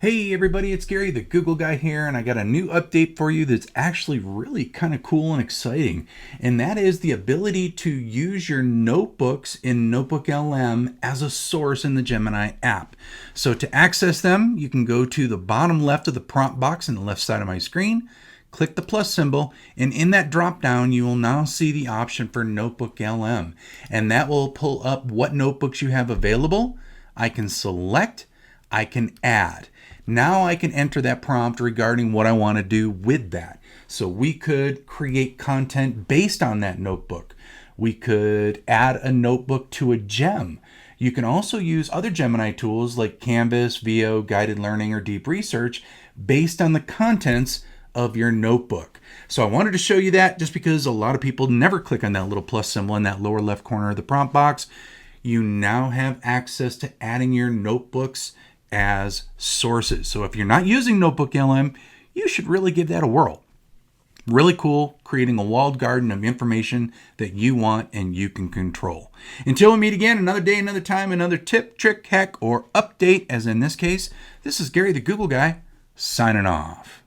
Hey everybody, it's Gary, the Google guy here, and I got a new update for you that's actually really kind of cool and exciting. And that is the ability to use your notebooks in NotebookLM as a source in the Gemini app. So to access them, you can go to the bottom left of the prompt box on the left side of my screen, click the plus symbol, and in that drop down you will now see the option for NotebookLM. And that will pull up what notebooks you have available. I can select, I can add. Now I can enter that prompt regarding what I want to do with that. So we could create content based on that notebook. We could add a notebook to a gem. You can also use other Gemini tools like Canvas, VO, guided learning, or deep research based on the contents of your notebook. So I wanted to show you that just because a lot of people never click on that little plus symbol in that lower left corner of the prompt box. You now have access to adding your notebooks as sources. So if you're not using NotebookLM, you should really give that a whirl. Really cool, creating a walled garden of information that you want and you can control. Until we meet again, another day, another time, another tip, trick, hack, or update, as in this case, this is Gary the Google guy, signing off.